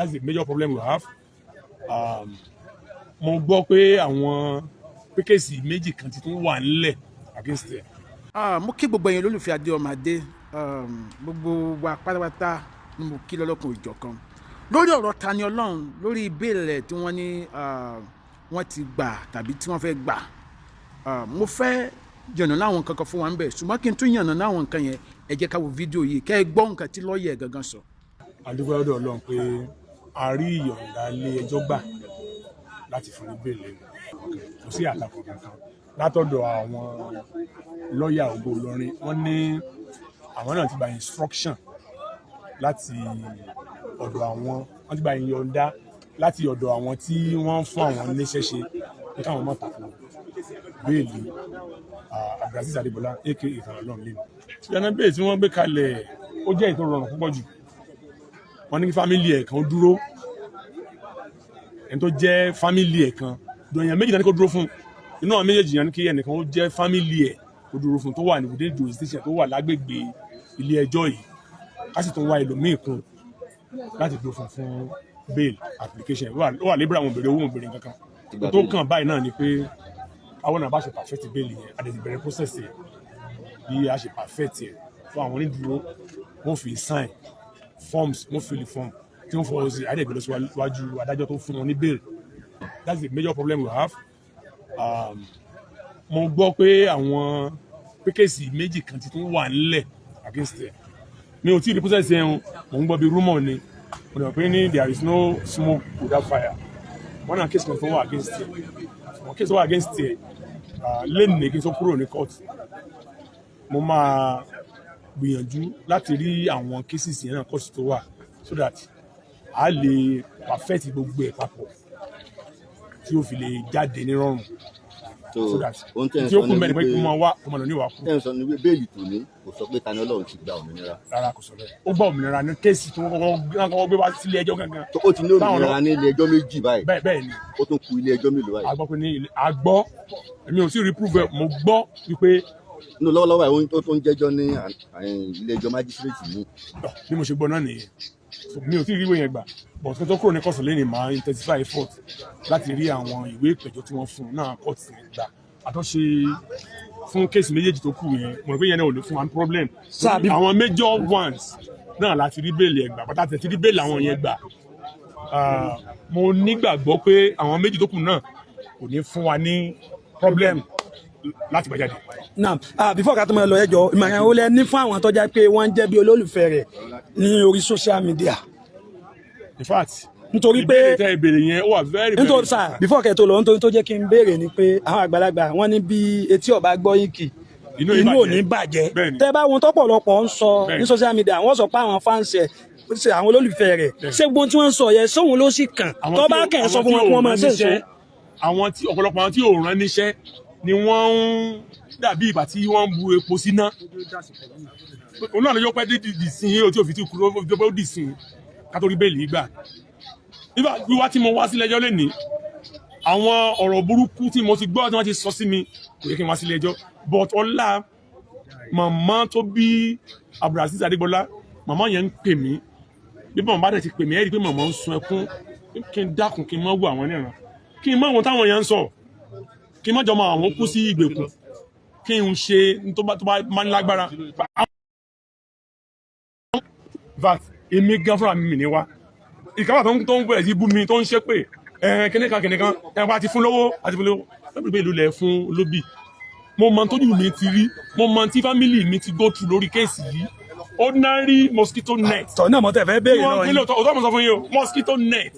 That's the major problem we have. Mo gbọ́ pé àwọn pékèsì méjì kan ti tún wà nílẹ̀ against it. Mo kí gbogbo ẹ̀yin olólùfẹ́ Adéọmọdé, gbogbo wa pátápátá ni mo kí lọ́lọ́kan ìjọ̀kan lórí ọ̀rọ̀ Tani Ọlọhun, lórí ìbéèrè tí wọ́n ní wọ́n ti gbà tàbí tí wọ́n fẹ́ gbà. Mo fẹ́ yànnà láwọn nǹkan kan fún wa ń bẹ̀, ṣùgbọ́n kí n tún yànnà láwọn nǹkan yẹn ẹ jẹ́ ká wo fídíò yìí kẹ́ ẹ gbọ́ nǹkan tí lọ́ọ̀yà gangan sọ. Adúgbò ọ̀dọ̀ Ọlọ́run pé a rí ìyọ̀ǹda ilé ẹjọ́ gbà láti fún ní bẹ́ẹ̀lì, kò sí àtakò kankan látọ̀dọ̀ àwọn lọ́ọ̀yà Ògo Ìlọrin. Wọ́n ní àwọn náà ti gba instruction láti ọ̀dọ̀ àwọn, wọ́n ti gba ìyọ̀ǹda láti ọ̀dọ̀ àwọn tí wọ́n fún àwọn níṣẹ́ ṣe pé káwọn má tako bẹ́ẹ̀lì Abdulaziz Adébọlá aka Tani Ọlọhun lẹ́nu. Ìyànà bẹ́ẹ̀ tí wọ́n gbé kalẹ̀ ó jẹ́ ètò rọrùn púpọ̀ jù. Wọ́n ní kí fámìlì ẹ̀ kan dúró, ẹni tó jẹ́ fámìlì ẹ̀ kan èèyàn méjì náà ní kó dúró fún, inú àwọn méjèèjì yẹn ní kí ẹnìkan ó jẹ́ fámìlì ẹ̀ kó dúró fún tó wà ní within jurisdiction tó wà lágbègbè ilé ẹjọ́ yìí, ká sì tún wá ẹlòmíì kún láti dúró fún bail application. Ó wà lébúrà àwọn òbèrè owó òbèrè kankan. Tó kàn báyìí náà ni pé àwọn náà bá ṣe perfect bail yẹn àdèdè bẹ̀rẹ̀ process yẹn bí a ṣe perfect yẹn fún àwọn onídùúró, wọ́n fi sign forms, wọ́n fill form tí wọ́n fọwọ́ sí àdègbè lọ síwájú adájọ́ tó fún wọn ní bail. That's the major problem we have. Mo gbọ́ pé àwọn pékèsì méjì kan ti tún wà nílẹ̀ against it. Mi ò tí ì rí process yẹn o, mo ń gbọ́ bí rumor ni, mo dẹ̀ pé ní there is no smoke without fire. Wọ́n náà case kan tó wà against it. Wọ́n case tó wà against it lẹ́nu ní kí n tó kúrò ní court. Mo máa gbìyànjú láti rí àwọn cases yẹn náà court tó wà so that a lè perfect gbogbo ẹ̀ papọ̀ tí ó fi lè jáde ní rọrùn. So that tí ó kú mẹ́rin pé kí wọ́n wá ọmọ náà ní ìwà kú. Ẹ ń sọ ní bẹ́ẹ̀lì tó ní kò sọ pé Tani Ọlọhun ti gba òmìnira. Rárá kò sọ bẹ́ẹ̀. Ó gba òmìnira ní kéèsì tí wọ́n kọ́kọ́ gbé wá sílé ẹjọ́ gangan. Ó ti ní òmìnira ní ilé ẹjọ́ méjì báyìí. Bẹ́ẹ̀ ni. Ó tún kù ilé ẹjọ́ mélòó báyìí. A gbọ́ pé ní àgbọ́ èmi ò sì rí proof mo gbọ́ wípé. Nínú lọ́wọ́lọ́wọ́ àwọn tó ń jẹ́jọ́ ní ilé ẹjọ́ májísírèètì ní. Bí mo ṣe gbọ́ náà nìyẹn, mi ò tí ì rí ìwé yẹn gbà, but kí n tó kúrò ní kọ́sùn lẹ́yìn máa intensify effort láti rí àwọn ìwé ìpẹ̀jọ́ tí wọ́n fún un náà court gbà àtúnṣe fún kéèsì méjèèjì tó kù yẹn. Mo rò pé yẹn náà ò lè fún wa problem. Àwọn major ones náà láti rí bẹ́ẹ̀lì ẹ̀ gbà, pátá tẹ̀ ti rí bẹ́ẹ̀lì àwọn yẹn gbà. Mo nígbàgbọ́ pé àwọn méjì tó kù náà kò ní fún wa ní problem láti gbà jáde. Now, before ká tó máa lọ ẹjọ́, ìmọ̀ràn wo lẹ ní fún àwọn tó jẹ́ pé wọ́n ń jẹ́ bí olólùfẹ́ rẹ̀ ní orí social media? In fact, nítorí pé ìbéèrè yẹn ó wà very nítorí sá before kẹ́ tó lọ nítorí tó jẹ́ kí n béèrè ni pé àwọn àgbàlagbà wọ́n ní bí etí ọba gbọ́ yìnkì inú ò ní bàjẹ́. Tẹ́ bá wọn tọ́pọ̀lọpọ̀ ń sọ ní social media, wọ́n sọ pé àwọn fans ẹ̀ àwọn olólùfẹ́ rẹ̀ ṣé gbogbo tí wọ́n ń sọ yẹn sóhun ló sì kàn tó bá kẹ́ sọ fún wọn kí wọ́n máa ṣe é. Àwọn tí ọ̀pọ̀lọpọ̀ àwọn tí ò rán níṣẹ́ ni wọ́n ń dàbí ìgbà tí wọ́n ń bu epo síná. Òun náà ló yọ pé dídì sí i tí òfin ti kúrò ó dì sí i ká tó rí bẹ́ẹ̀lì gbà. Nígbà wíwá tí mo wá sílé ẹjọ́ lẹ́nìí, àwọn ọ̀rọ̀ burúkú tí mo ti gbọ́ tí wọ́n ti sọ sí mi kò yẹ kí n wá sílé ẹjọ́, but ọlá màmá tó bí Abdulaziz Adébọlá, màmá yẹn ń pè mí, bí màmá bá dẹ̀ ti pè mí ẹ́ rí i pé màmá ń sun ẹkún, kí n dákun kí n má wo àwọn níran, kí n má wọn táwọn yẹn ń sọ, kí n má jọ máa àwọn kú sí ìgbèkùn, kí n ṣe tó bá máa ń lágbára. Vat èmi gan fúnra mi ní wá ìkàwá tó ń bẹ̀rẹ̀ sí bú mi tó ń ṣe pé kìnìkan ẹ̀pá ti fún lówó lẹ́bùrú pé ìlú lẹ̀ fún lóbì. Mo mọ tójú mi ti rí, mo mọ tí fámìlì mi ti go through lórí kéèsì yìí. Ordinary mosquito net. Tọ́ náà mo tẹ̀ fẹ́ béèrè lọ yìí. Òtọ́ mo sọ fún yín o, mosquito net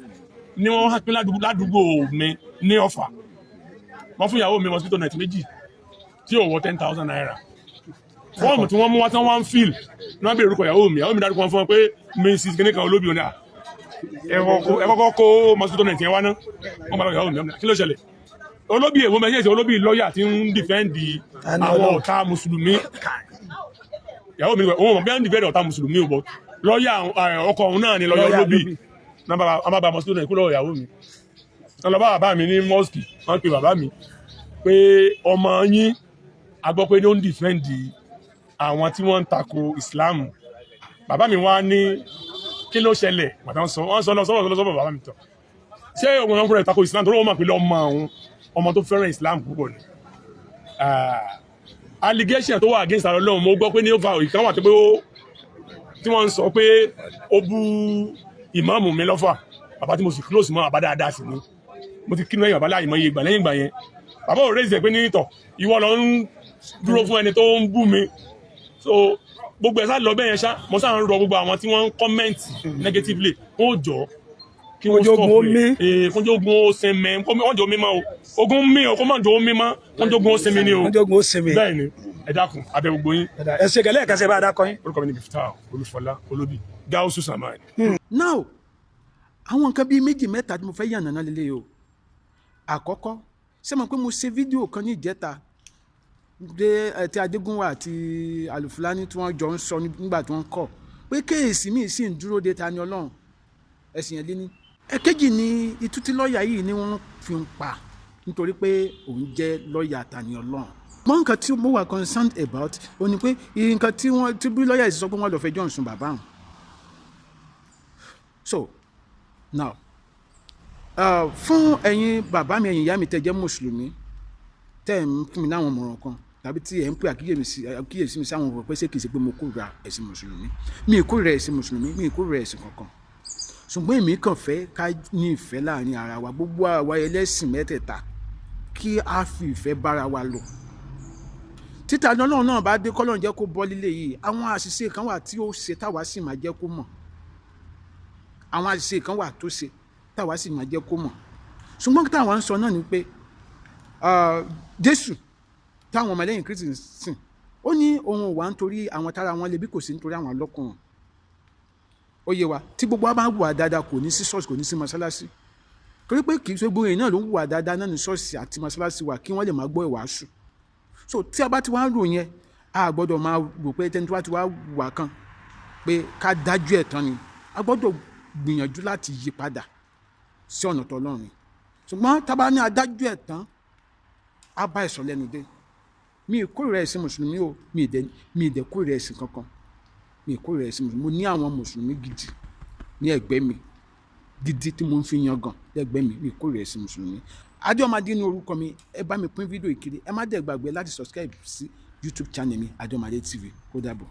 ni wọ́n wá pín ládùúgbò mi ní Ọ̀fà. Wọ́n fún ìyàwó mi mosquito net méjì tí ò wọ 10,000 naira. Fọ́ọ̀mù tí wọ́n mú wá tán wá ń fíl ní wọ́n bèèrè orúkọ ìyàwó mi dárúkọ wọn fún wọn pé Mrs. kìnìkan olóbì ọ̀nà ẹ kọ́kọ́ kó mosquito net yẹn wá ná. Wọ́n bá lọ ìyàwó mi kí ló ṣẹlẹ̀? Olóbì èwo mẹ́sẹ̀ olóbì lọ́ọ̀yà tí ń dìfẹ́ǹdì àwọn ọ̀tá mùsùlùmí. Ìyàwó mi òun mọ̀ bí wọ́n dìfẹ́ǹdì ọ̀tá mùsùlùmí ò bọ̀ lọ́ọ̀yà ọkọ òun náà ni lọ́ọ̀yà olóbì. Wọ́n bá mosquito net kú lọ́wọ́ ìyàwó mi. Wọ́n lọ bá bàbá mi ní mosque, wọ́n pe bàbá mi pé ọmọ yín a gbọ́ pé ó ń dìfẹ́ǹdì àwọn tí wọ́n ń tako ìsìláàmù. Bàbá mi wá ní kí ló ṣẹlẹ̀ màtá wọ́n sọ lọ́sọ̀rọ̀ bàbá mi tán ṣé ọmọ náà fúnra ẹ̀ tako Islam tó lọ́wọ́ máa pè lọ́mọ àwọn ọmọ tó fẹ́ràn Islam púpọ̀ ni allegation tó wà against Tani Ọlọhun mo gbọ́ pé ní ó fa ìkan wà tó pé tí wọ́n ń sọ pé ó bú ìmáàmù mi lọ́fà bàbá tí mo sì close mọ́ bàbá dáadáa sí ni mo ti kínú ẹ̀yìn bàbá láì mọ iye ìgbà lẹ́yìn ìgbà yẹn bàbá ò raise ẹ̀ pé ní ìtọ̀ ìwọ lọ ń dúró fún ẹni tó ń bú mi so gbogbo ẹ̀ sá lọ bẹ́ẹ̀ yẹn ṣá mo sáà ń rọ gbogbo àwọn tí wọ́n ń comment negatively ó jọ kí wọ́n stop rẹ̀ kójógun ó sinmi wọ́n jọ mímọ́ o ogun mi o kó má jọ omi mọ́ wọ́n jogun ó sinmi ni o bẹ́ẹ̀ ni ẹ dákun abẹ gbogbo yín. ẹ ṣe gẹlẹ́ ẹ̀ka ṣe bá a dákọ yín. orúkọ mi ni Bifta Olúfọlá Olóbì Gáúsù Sàmáì. now àwọn nǹkan bíi méjì mẹ́ta tí mo fẹ́ yànnà náà lélẹ́yìí o àkọ́kọ́ ṣé mo pé mo ṣe fídíò kan ní ìjẹta tí Adégúnwà àti Alufulani tí wọ́n jọ ń sọ nígbà tí wọ́n kọ̀ pé kéèsì míì sì ń dúró de Tani Ọlọhun ẹ̀sìn yẹn lé ní. ẹ̀kejì ni itú tí lọ́ọ̀yà yìí ni wọ́n fi ń pa nítorí pé òun jẹ́ lọ́ọ̀yà Tani Ọlọhun. mọ nǹkan tí mo wà concerned about ó ní pé nǹkan tí bí lọ́ọ̀yà yìí sọ pé wọ́n lọ fẹjọ́ sùn bàbá àwọn. so now fún ẹ̀yin bàbá mi ẹ̀yin ìyá mi tẹ́ jẹ́ mùsùlùmí tẹ́ ń fún mi láwọn ọmọràn kan tàbí tí ẹ̀ ń pè àkíyèsí mi sáwọn ọ̀rọ̀ pé ṣé kìí ṣe pé mo kórìíra ẹ̀sìn mùsùlùmí mi ì kórìíra ẹ̀sìn mùsùlùmí mi ì kórìíra ẹ̀sìn kankan ṣùgbọ́n èmi kàn fẹ́ ká ní ìfẹ́ láàrin ara wa gbogbo àwa ẹlẹ́sìn mẹ́tẹ̀ẹ̀ta kí a fi ìfẹ́ bára wa lò tí Tani Ọlọhun náà bá dé kọ́lọ́run jẹ́ kó bọ́ lílé yìí àwọn àṣìṣe kan wà tí ó ṣe táwa sì máa jẹ́ kó mọ̀ àwọn àṣìṣe kan wà tó ṣe táwa sì máa jẹ́ kó mọ̀ ṣùgbọ́n táwa ń sọ náà ni pé Jésù táwọn ọmọlẹ́yìn Kristi ń sìn ó ní òun ò wá nítorí àwọn tára wọn lè bí kò sí nítorí àwọn ọlọ́kùnrin ó yé wa tí gbogbo wa bá ń hùwà dáadáa kò ní sí ṣọ́ọ̀ṣì kò ní sí mọ́ṣáláṣí torí pé kì í ṣe gbogbo èèyàn náà ló ń hùwà dáadáa náà ní ṣọ́ọ̀ṣì àti mọ́ṣáláṣí wa kí wọ́n lè máa gbọ́ ìwàásù so tí a bá ti wá rò yẹn a gbọ́dọ̀ máa rò pé tẹni tó bá ti wá hùwà kan pé ká dájú ẹ̀ tán ni a gbọ́dọ̀ gbìyànjú láti yí padà sí ọ̀nà t'Ọlọ́run ṣùgbọ́n tá a bá ní adájú ẹ̀ tán á bá ẹ̀sọ́ lẹ́nu dé mi ì kórìíra ẹ̀sìn mùsùlùmí o mi ì dẹ̀ kórìíra ẹ̀sìn kankan mi ì kórìíra ẹ̀sìn mùsùlùmí mo ní àwọn mùsùlùmí gidi ní ẹ̀gbẹ́ mi gidi tí mo ń fi yangàn lẹ́gbẹ́ mi ì kórìíra ẹ̀sìn mùsùlùmí Adéọmọdé ní orúkọ mi ẹ bá mi pín fídíò ìkiri ẹ má dẹ̀ gbàgbé láti subscribe sí YouTube channel mi Adéọmọdé TV kó dàbọ̀.